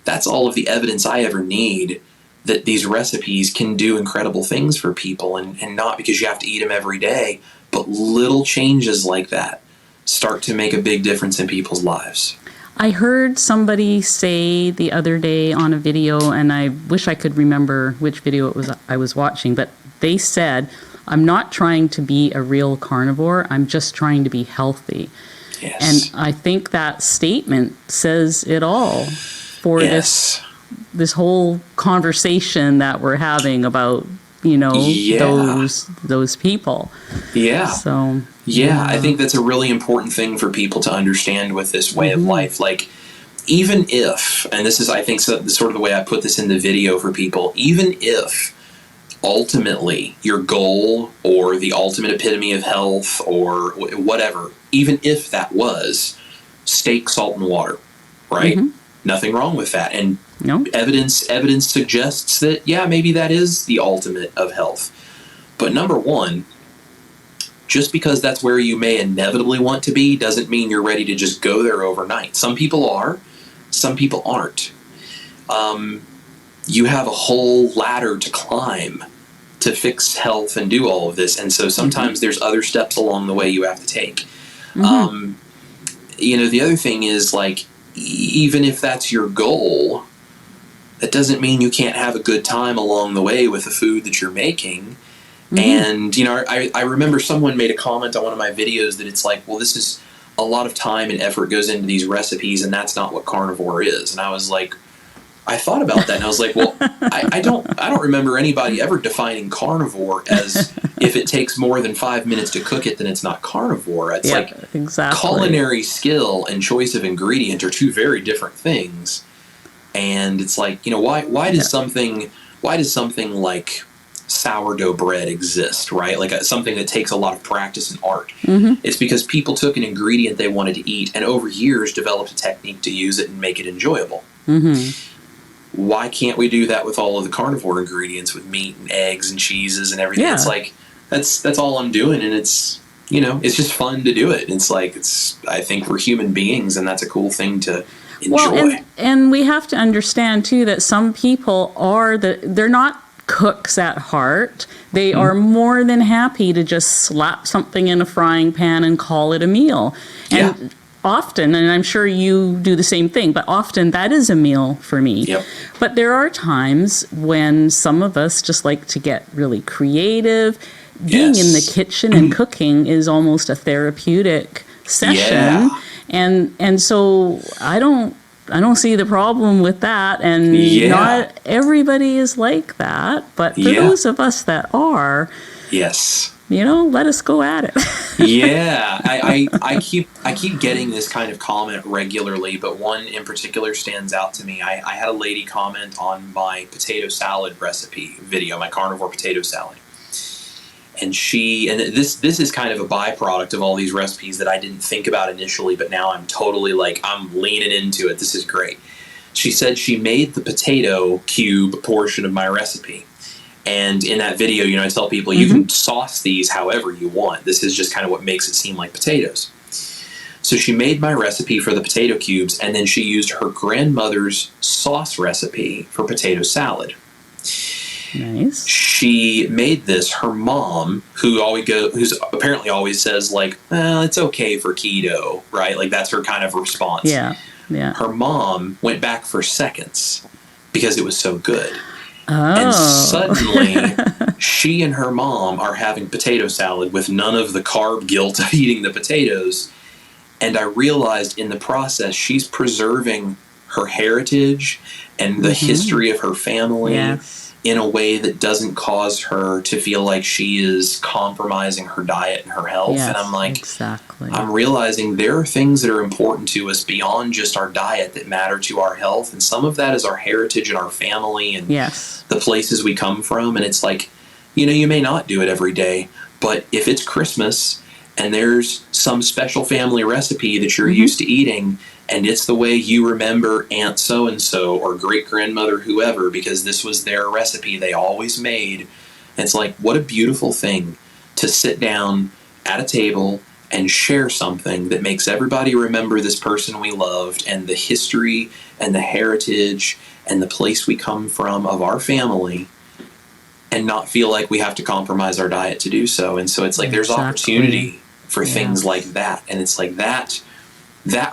that's all of the evidence I ever need that these recipes can do incredible things for people, and not because you have to eat them every day, but little changes like that start to make a big difference in people's lives. I heard somebody say the other day on a video, and I wish I could remember which video it was I was watching, but they said, I'm not trying to be a real carnivore, I'm just trying to be healthy. Yes. And I think that statement says it all for this whole conversation that we're having about, those people. Yeah. So I think that's a really important thing for people to understand with this way of life. Like, even if, and this is, I think, sort of the way I put this in the video for people, even if ultimately your goal or the ultimate epitome of health or whatever, even if that was steak, salt, and water, right? Mm-hmm. Nothing wrong with that. And evidence suggests that, maybe that is the ultimate of health. But number one, just because that's where you may inevitably want to be doesn't mean you're ready to just go there overnight. Some people are, some people aren't. You have a whole ladder to climb to fix health and do all of this. And so sometimes there's other steps along the way you have to take. Mm-hmm. The other thing is, like, even if that's your goal, that doesn't mean you can't have a good time along the way with the food that you're making. Mm-hmm. And, I remember someone made a comment on one of my videos that it's like, well, this is a lot of time and effort goes into these recipes, and that's not what carnivore is. And I was like, I thought about that, and I was like, well, I don't remember anybody ever defining carnivore as if it takes more than 5 minutes to cook it, then it's not carnivore. It's exactly. Culinary skill and choice of ingredient are two very different things. And it's like, why does something like sourdough bread exist, right? Like something that takes a lot of practice and art. Mm-hmm. It's because people took an ingredient they wanted to eat and over years developed a technique to use it and make it enjoyable. Mm-hmm. Why can't we do that with all of the carnivore ingredients, with meat and eggs and cheeses and everything? Yeah. It's like, that's all I'm doing, and it's, it's just fun to do it. It's like, I think we're human beings, and that's a cool thing to enjoy. Well, and we have to understand too that some people they're not cooks at heart. They are more than happy to just slap something in a frying pan and call it a meal. And often, and I'm sure you do the same thing, but often that is a meal for me. Yep. But there are times when some of us just like to get really creative. Being in the kitchen and cooking is almost a therapeutic session. Yeah. And so I don't see the problem with that. And not everybody is like that. But for those of us that are, let us go at it. I keep getting this kind of comment regularly, but one in particular stands out to me. I had a lady comment on my potato salad recipe video, my carnivore potato salad. And this is kind of a byproduct of all these recipes that I didn't think about initially, but now I'm totally I'm leaning into it. This is great. She said she made the potato cube portion of my recipe. And in that video, I tell people you can sauce these however you want. This is just kind of what makes it seem like potatoes. So she made my recipe for the potato cubes, and then she used her grandmother's sauce recipe for potato salad. Nice. She made this. Her mom, who's apparently always says like, well, it's okay for keto, right? Like that's her kind of response. Yeah. Her mom went back for seconds because it was so good. Oh. And suddenly, she and her mom are having potato salad with none of the carb guilt of eating the potatoes. And I realized in the process, she's preserving her heritage and the history of her family in a way that doesn't cause her to feel like she is compromising her diet and her health. And I'm like, I'm realizing there are things that are important to us beyond just our diet that matter to our health. And some of that is our heritage and our family and the places we come from. And it's like, you may not do it every day, but if it's Christmas and there's some special family recipe that you're used to eating, and it's the way you remember Aunt so-and-so or great-grandmother whoever, because this was their recipe they always made. And it's like, what a beautiful thing to sit down at a table and share something that makes everybody remember this person we loved and the history and the heritage and the place we come from of our family, and not feel like we have to compromise our diet to do so. And so it's like there's opportunity for things like that. And it's like that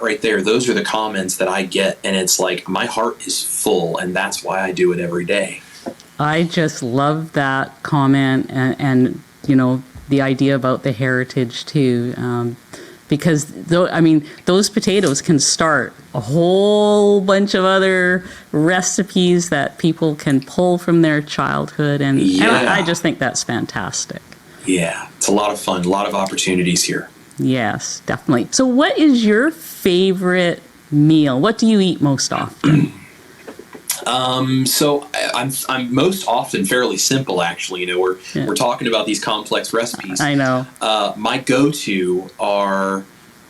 right there, those are the comments that I get, and it's like my heart is full, and that's why I do it every day. I just love that comment, and the idea about the heritage too, because those potatoes can start a whole bunch of other recipes that people can pull from their childhood, and I just think that's fantastic. Yeah, it's a lot of fun, a lot of opportunities here. Yes, definitely. So what is your favorite meal? What do you eat most often? So I'm most often fairly simple, actually. We're talking about these complex recipes. I know. My go-to are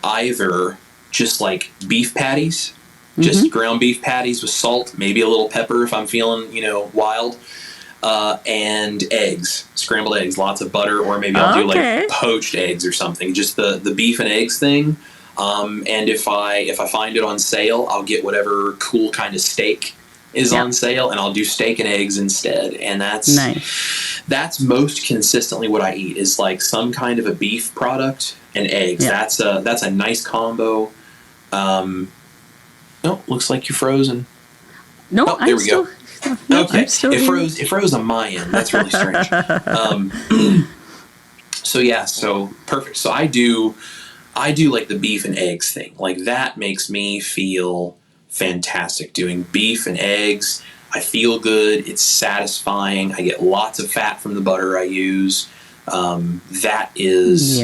either just like beef patties, just ground beef patties with salt, maybe a little pepper if I'm feeling, wild. And eggs, scrambled eggs, lots of butter, or maybe I'll do like poached eggs or something. Just the beef and eggs thing. And if I find it on sale, I'll get whatever cool kind of steak is on sale, and I'll do steak and eggs instead. And that's most consistently what I eat, is like some kind of a beef product and eggs. That's a nice combo. Looks like you're frozen. No, there we go. No, okay, it froze on my end. That's really strange. So perfect. So I do like the beef and eggs thing. Like that makes me feel fantastic. Doing beef and eggs, I feel good. It's satisfying. I get lots of fat from the butter I use. That is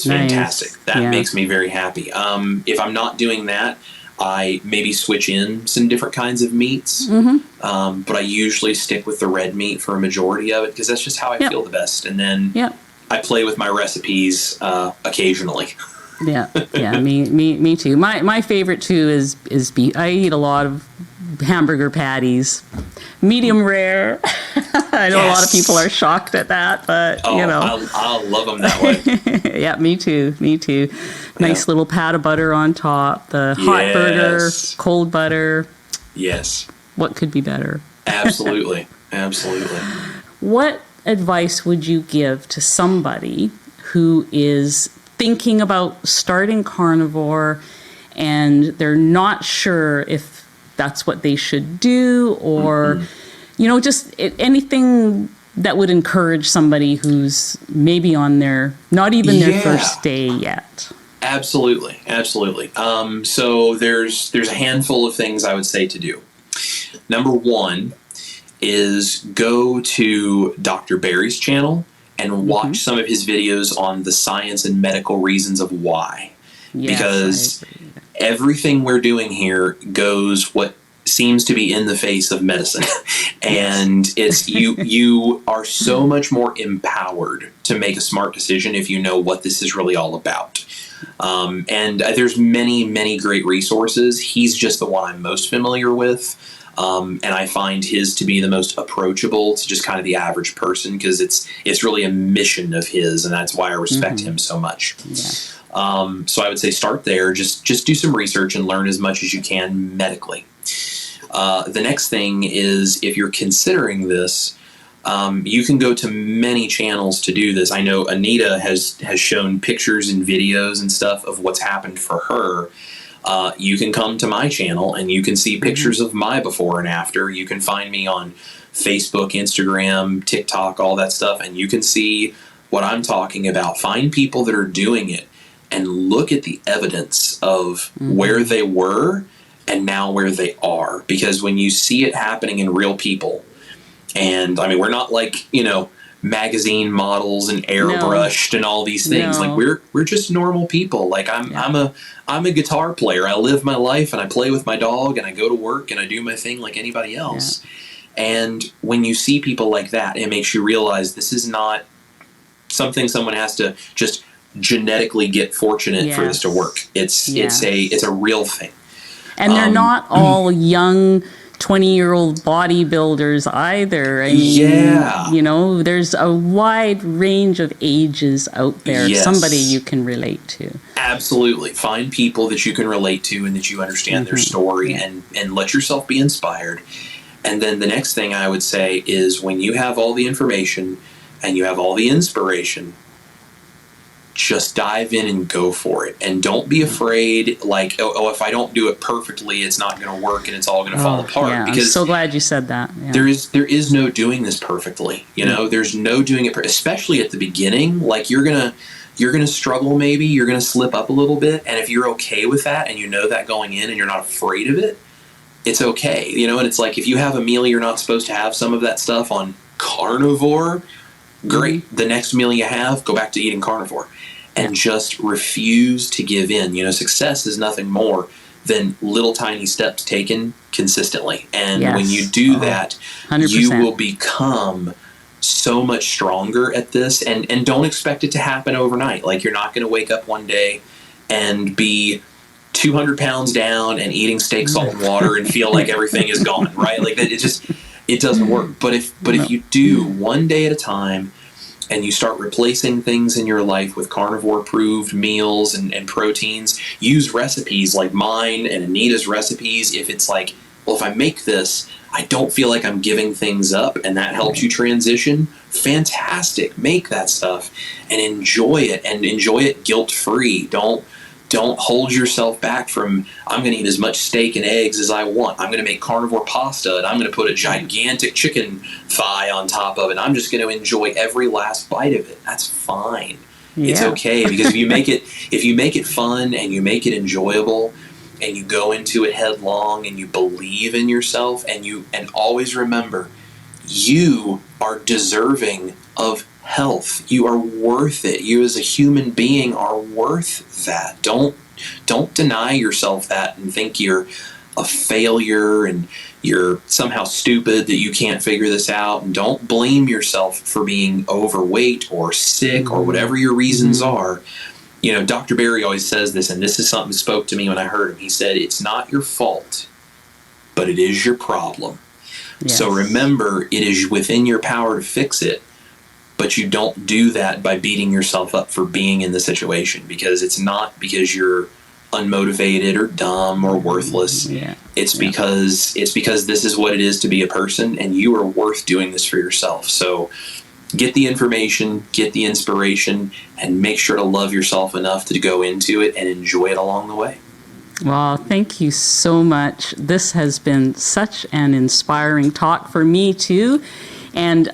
fantastic. That makes me very happy. If I'm not doing that, I maybe switch in some different kinds of meats, but I usually stick with the red meat for a majority of it, because that's just how I feel the best. And then I play with my recipes occasionally. Me too. My favorite too is beef. I eat a lot of hamburger patties, medium rare. I know a lot of people are shocked at that, but I'll love them that way. Yeah, me too. Nice little pat of butter on top. The hot burger, cold butter. Yes. What could be better? Absolutely. What advice would you give to somebody who is thinking about starting carnivore and they're not sure if that's what they should do, or just anything that would encourage somebody who's maybe on their first day yet? Absolutely. So there's a handful of things I would say to do. Number one is go to Dr. Barry's channel and watch some of his videos on the science and medical reasons of why. Because everything we're doing here goes what seems to be in the face of medicine. And it's you are so much more empowered to make a smart decision if you know what this is really all about. And there's many great resources. He's just the one I'm most familiar with. And I find his to be the most approachable to just kind of the average person, because it's really a mission of his, and that's why I respect him so much. So I would say start there. Just do some research and learn as much as you can medically. The next thing is, if you're considering this, You can go to many channels to do this. I know Anita has shown pictures and videos and stuff of what's happened for her. You can come to my channel and you can see pictures of my before and after. You can find me on Facebook, Instagram, TikTok, all that stuff, and you can see what I'm talking about. Find people that are doing it and look at the evidence of where they were and now where they are. Because when you see it happening in real people, and I mean, we're not like, magazine models and airbrushed and all these things. No. Like we're just normal people. Like I'm a guitar player. I live my life and I play with my dog and I go to work and I do my thing like anybody else. Yeah. And when you see people like that, it makes you realize this is not something someone has to just genetically get fortunate for this to work. It's a real thing. And they're not all young 20-year-old bodybuilders either. I mean, there's a wide range of ages out there. Yes. Somebody you can relate to. Absolutely. Find people that you can relate to and that you understand their story and let yourself be inspired. And then the next thing I would say is when you have all the information and you have all the inspiration, just dive in and go for it. And don't be afraid, like, if I don't do it perfectly, it's not going to work and it's all going to fall apart. Yeah, because I'm so glad you said that. Yeah. There is no doing this perfectly. There's no doing it, especially at the beginning. Like you're gonna struggle, maybe you're gonna slip up a little bit, and if you're okay with that and you know that going in and you're not afraid of it, it's okay. And it's like if you have a meal you're not supposed to have some of that stuff on Carnivore, great. The next meal you have, go back to eating Carnivore. And just refuse to give in. Success is nothing more than little tiny steps taken consistently. And when you do that, 100%. You will become so much stronger at this. And don't expect it to happen overnight. Like you're not going to wake up one day and be 200 pounds down and eating steak, salt, and water and feel like everything is gone, right? Like that, it doesn't work. But if you do one day at a time, and you start replacing things in your life with carnivore-approved meals and proteins, use recipes like mine and Anita's recipes. If it's like, well, if I make this, I don't feel like I'm giving things up, and that helps you transition, fantastic. Make that stuff and enjoy it guilt-free. Don't hold yourself back from, I'm going to eat as much steak and eggs as I want. I'm going to make carnivore pasta, and I'm going to put a gigantic chicken thigh on top of it. I'm just going to enjoy every last bite of it. That's fine. Yeah. It's okay, because if you make it fun and you make it enjoyable and you go into it headlong and you believe in yourself and always remember, you are deserving of health. You are worth it. You as a human being are worth that. Don't deny yourself that and think you're a failure and you're somehow stupid that you can't figure this out. And don't blame yourself for being overweight or sick or whatever your reasons are. Dr. Berry always says this, and this is something that spoke to me when I heard him. He said, it's not your fault, but it is your problem. Yes. So remember, it is within your power to fix it. But you don't do that by beating yourself up for being in the situation, because it's not because you're unmotivated or dumb or worthless. It's because this is what it is to be a person, and you are worth doing this for yourself. So get the information, get the inspiration, and make sure to love yourself enough to go into it and enjoy it along the way. Well, thank you so much. This has been such an inspiring talk for me too. And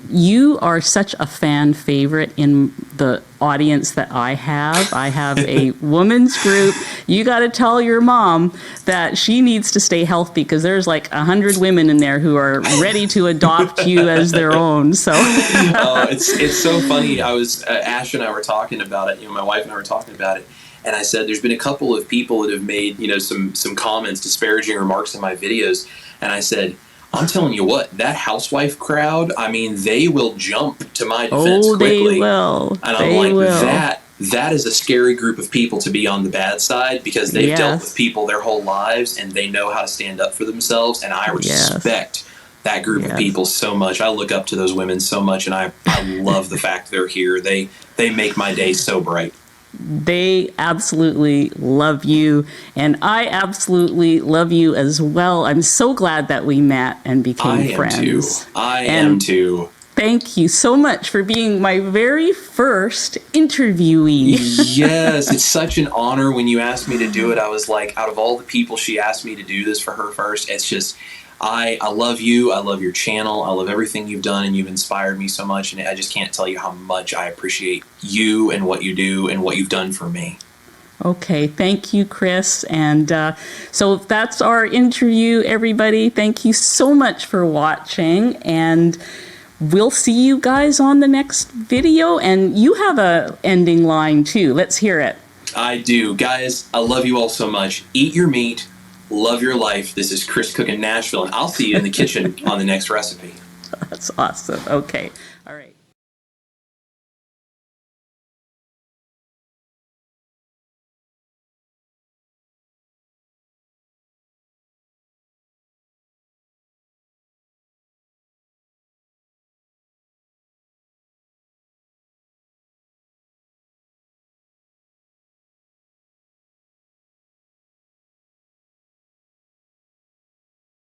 you are such a fan favorite in the audience that I have. I have a women's group. You got to tell your mom that she needs to stay healthy, because there's like 100 women in there who are ready to adopt you as their own. So it's so funny. I was Ash and I were talking about it. My wife and I were talking about it. And I said, there's been a couple of people that have made, some comments, disparaging remarks in my videos. And I said, I'm telling you what, that housewife crowd, I mean, they will jump to my defense quickly. They will. And I'm that is a scary group of people to be on the bad side, because they've dealt with people their whole lives and they know how to stand up for themselves. And I respect that group of people so much. I look up to those women so much, and I love the fact they're here. They make my day so bright. they absolutely love you, and I absolutely love you as well. I'm so glad that we met and became friends. I am too. Thank you so much for being my very first interviewee. Yes, it's such an honor. When you asked me to do it, I was like, out of all the people she asked me to do this for her first, it's just, I love you. I love your channel. I love everything you've done, and you've inspired me so much. And I just can't tell you how much I appreciate you and what you do and what you've done for me. Okay, thank you, Chris. And so that's our interview, everybody. Thank you so much for watching, and we'll see you guys on the next video. And you have a ending line too. Let's hear it. I do. Guys, I love you all so much. Eat your meat. Love your life. This is Chris Cooking Nashville, and I'll see you in the kitchen on the next recipe. That's awesome. Okay. All right.